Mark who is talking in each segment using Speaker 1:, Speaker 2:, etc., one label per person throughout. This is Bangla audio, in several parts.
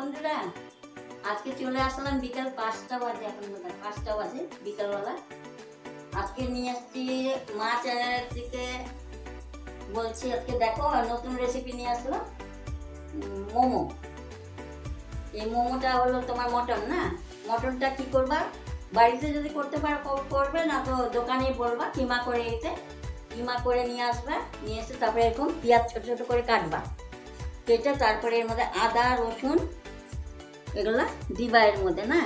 Speaker 1: বন্ধুরা, আজকে চলে আসলাম বিকাল 5টা বাজে, এখন 5টা বাজে বিকালবেলা। আজকে নিয়ে আসছি মা চ্যানেলের থেকে, বলছি আজকে দেখো নতুন রেসিপি নিয়ে আসলো, মোমো। এই মোমোটা হলো তোমার মটন, না মটনটা কি করবা, বাড়িতে যদি করতে পারো করবে, না তো দোকানে বলবা কিমা করে দিতে। কিমা করে নিয়ে আসবে, নিয়ে এসে তারপরে এরকম পেঁয়াজ ছোট ছোট করে কাটবা, কেটে তারপরে এর মধ্যে আদা রসুন এগুলা দিবা এর মধ্যে, না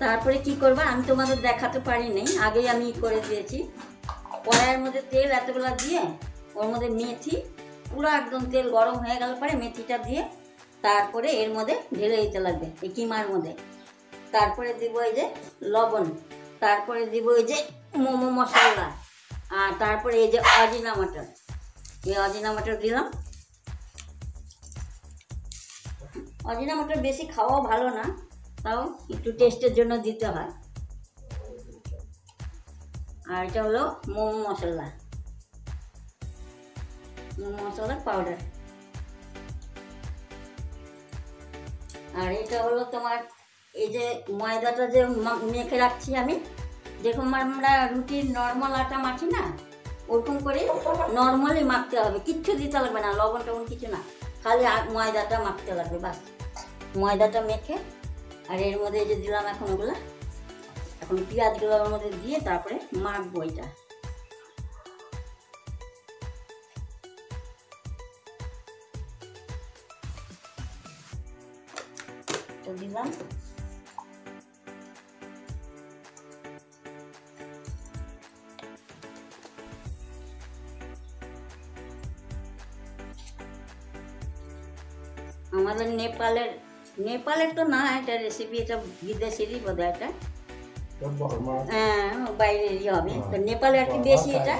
Speaker 1: তারপরে কি করবা আমি তোমাদের দেখাতে পারি নাই, আগেই আমি করে দিয়েছি। কড়াইয়ের মধ্যে তেল এতগুলা দিয়ে ওর মধ্যে মেথি, পুরো একদম তেল গরম হয়ে গেল পরে মেথিটা দিয়ে তারপরে এর মধ্যে ঢেলে দিতে লাগবে এই কিমার মধ্যে। তারপরে দিব এই যে লবণ, তারপরে দিব এই যে মোমো মশলা, আর তারপরে এই যে অজিনা মটর, এই অজিনা মটর দিলাম। অজিনা মটর বেশি খাওয়া ভালো না, তাও একটু টেস্টের জন্য দিতে হয়। আর এটা হলো মোমো মশলা, মোমো মশলার পাউডার। আর এটা হলো তোমার এই যে ময়দাটা যে মেখে রাখছি আমি, যেরকম আমরা রুটির নর্মাল আটা মাখি না, ওরকম করে নর্মালি মাখতে হবে, কিচ্ছু দিতে লাগবে না, লবণ টবণ কিছু না, খালি ময়দাটা মাখতে লাগবে বাস। ময়দাটা মেখে আর এর মধ্যে যে দিলাম এখন ওগুলা, এখন পেঁয়াজগুলো ওর মধ্যে দিয়ে তারপরে মাখবো এটা। তো দিলাম, আমাদের নেপালের তো না এটা রেসিপি, এটা বিদেশেরই বোধ হয়, এটা হ্যাঁ বাইরেরই হবে। তো নেপালে আর কি বেশি, এটা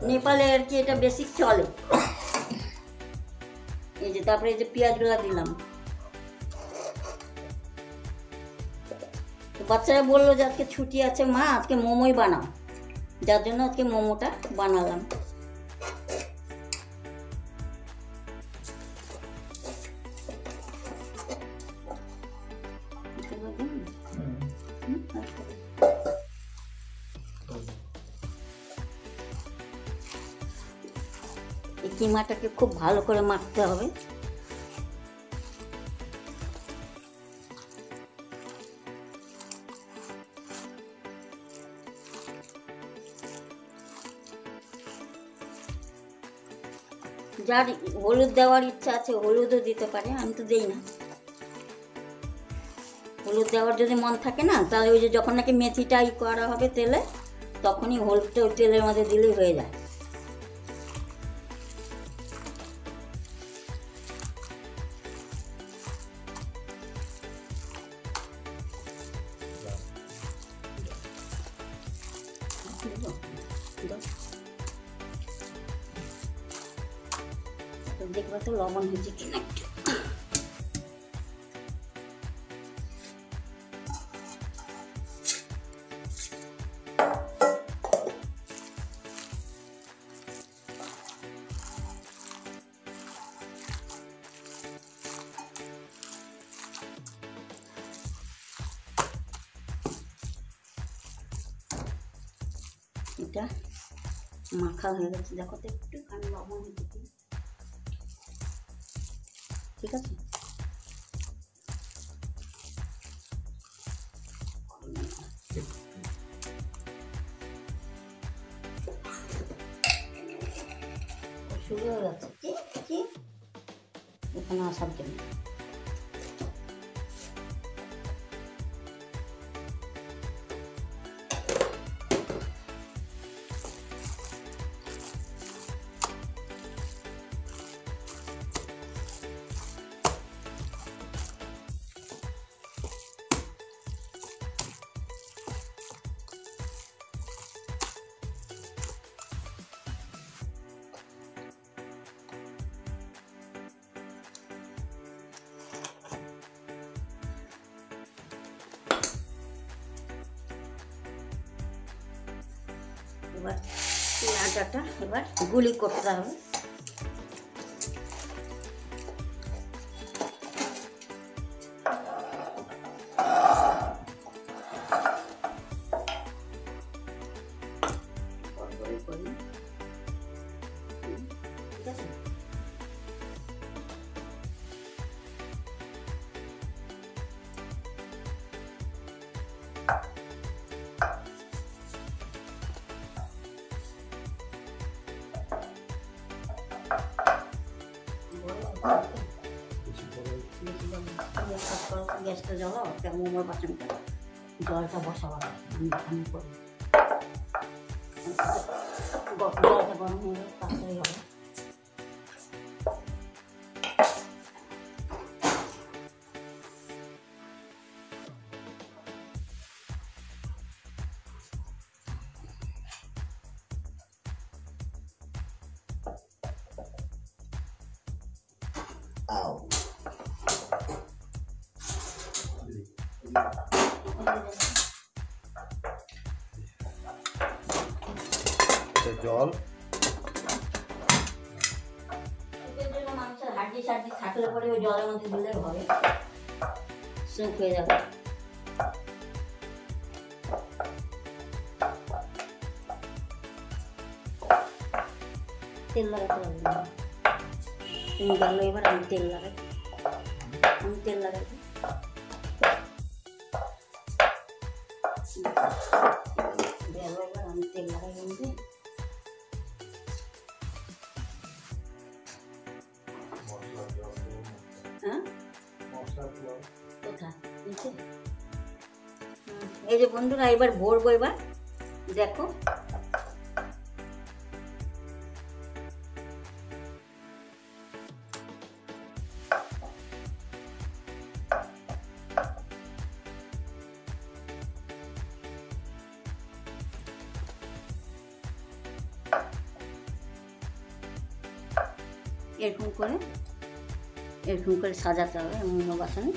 Speaker 1: নেপালে আর কি এটা বেশি চলে। এই যে তারপরে এই যে পেঁয়াজগুলা দিলাম। বাচ্চারা বললো যে আজকে ছুটি আছে মা, আজকে মোমোই বানাও, যার জন্য আজকে মোমোটা বানালাম। এই কিমাটাকে খুব ভালো করে মাখতে হবে। যার হলুদ দেওয়ার ইচ্ছা আছে হলুদও দিতে পারে, আমি তো দিই না। হলুদ দেওয়ার যদি মন থাকে না, তাহলে ওই যে যখন নাকি মেথিটা করা হবে তেলে, তখনই হলুদটা ওই তেলের মধ্যে দিলেই হয়ে যায়। দেখবো তো লবণ হয়েছে কিনা একটু। এটা মাখা হয়ে গেছে, দেখো তো একটুখানি লবণ হয়েছে, ঠিক আছে। শুরু হয়ে যাচ্ছে কি এখানে আসার জন্য। এবার এই আটাটা এবার গুলি করতে হবে। গ্যাসটা জ্বালাও, একটা মোমোর বাসনটা জলটা বসাবো, আমি করি জলটা গরম হয়ে গেলে তাড়াতাড়ি হবে।
Speaker 2: জল
Speaker 1: মাংসের হাড্ডি সাড্ডি থাকলে পরে ওই জলের মধ্যে দিলে হবে, সুপ হয়ে যাবে। তেল লাগাতে হবে না, তুমি গেল এবার আমি তেল লাগাই, এবার আমি তেল লাগাই বন্ধু। হ্যাঁ কোথায় নিচে? এই যে বন্ধুরা এবার ভরবো, এবার দেখো এরকম করে সাজাতে হবে অন্য বাসনে।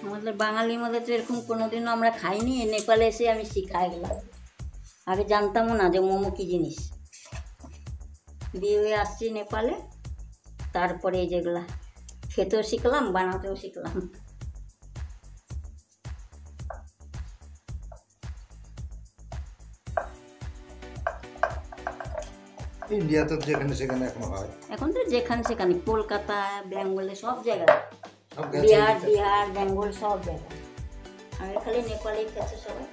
Speaker 1: আমাদের বাঙালির মধ্যে তো এরকম কোনোদিনও আমরা খাইনি, নেপালে এসে আমি শিখাই গেলাম, আগে জানতামও না যে মোমো কী জিনিস। বিয়ে হয়ে আসছি নেপালে, তারপরে এই যেগুলা খেতেও শিখলাম, বানাতেও শিখলাম।
Speaker 2: ইন্ডিয়াতে যেখানে সেখানে এখন হয়,
Speaker 1: এখন তো যেখানে সেখানে, কলকাতা, বেঙ্গলে সব জায়গায়, বিহার বেঙ্গল সব জায়গায়। আর খালি নেপালেই খেয়েছে সবাই।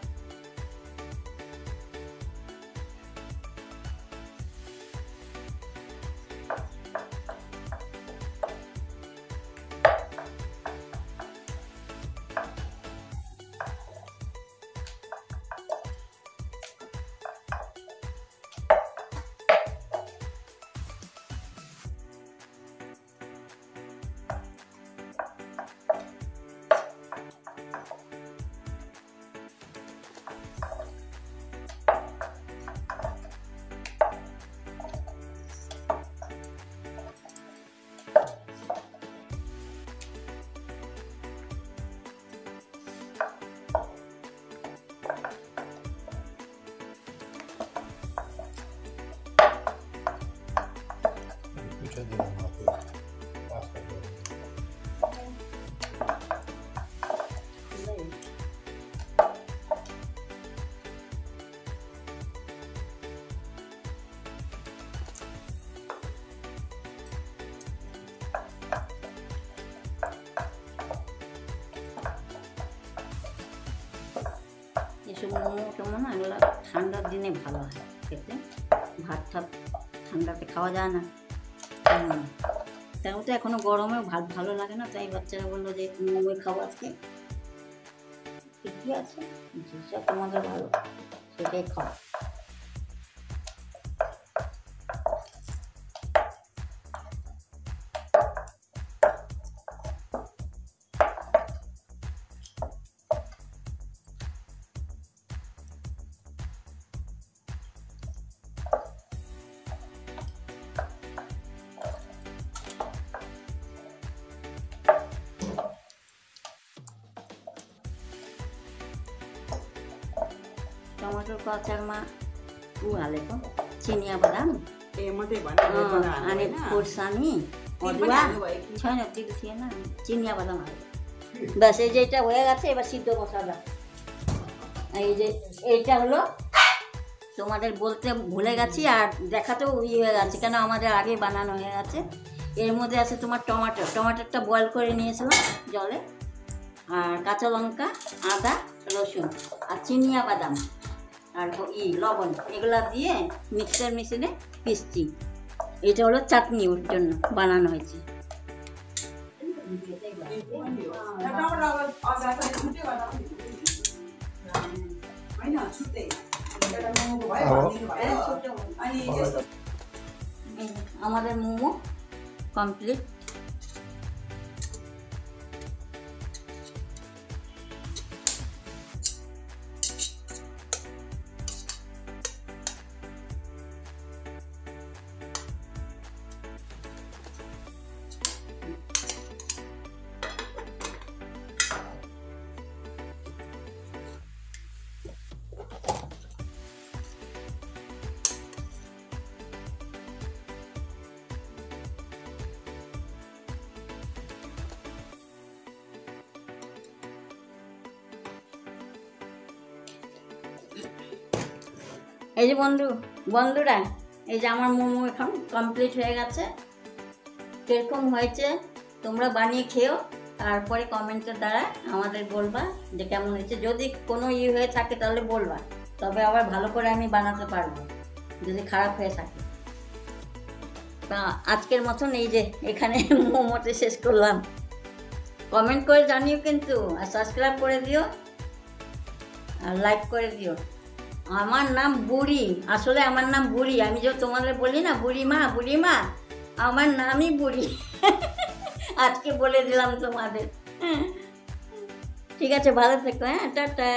Speaker 1: মোমো টোমো না এগুলো ঠান্ডার দিনে ভালো হয় খেতে, ভাত ঠাত ঠান্ডাতে খাওয়া যায় না। তাও তো এখনো গরমেও ভাত ভালো লাগে না, তাই বাচ্চারা বললো যে মোমো খাবো আজকে। ঠিকই আছে, যেটা তোমাদের ভালো সেটাই খাও। टोमॅटो को अचार में ऊ हालेको चिनिया बदाम अनि खोर्सानी अदुवा छैन त्यो थिएन, चिनिया बदाम हालेको। बस এই যে এটা হয়ে গেছে, এবার সিদ্ধ বসালাম। এই যে এইটা হলো, তোমাদের বলতে ভুলে গেছি আর দেখাতেও হয়ে গেছে, কেন আমাদের আগে বানানো হয়ে গেছে। এর মধ্যে আছে তোমার টমেটোটা বয়েল করে নিয়েছিলাম জলে, আর কাঁচা লঙ্কা, আদা, রসুন আর চিনিয়া বাদাম আর লবণ, এগুলা দিয়ে মিক্সার মেশিনে পিসছি। এটা হলো চাটনি, ওর জন্য বানানো হয়েছে। আমাদের মোমো কমপ্লিট। এই যে বন্ধুরা, এই যে আমার মোমো এখন কমপ্লিট হয়ে গেছে। কিরকম হয়েছে তোমরা বানিয়ে খেও, তারপরে কমেন্টের দ্বারা আমাদের বলবা যে কেমন হয়েছে। যদি কোনো হয়ে থাকে তাহলে বলবা, তবে আবার ভালো করে আমি বানাতে পারবো যদি খারাপ হয়ে থাকে। তা আজকের মতন এই যে এখানে মোমোতে শেষ করলাম। কমেন্ট করে জানিও কিন্তু, আর সাবস্ক্রাইব করে দিও আর লাইক করে দিও। আমার নাম বুড়ি, আসলে আমার নাম বুড়ি। আমি যে তোমাদের বলি না বুড়িমা, আমার নামই বুড়ি। আজকে বলে দিলাম তোমাদের। ঠিক আছে, ভালো থেকো। হ্যাঁ, টাটা।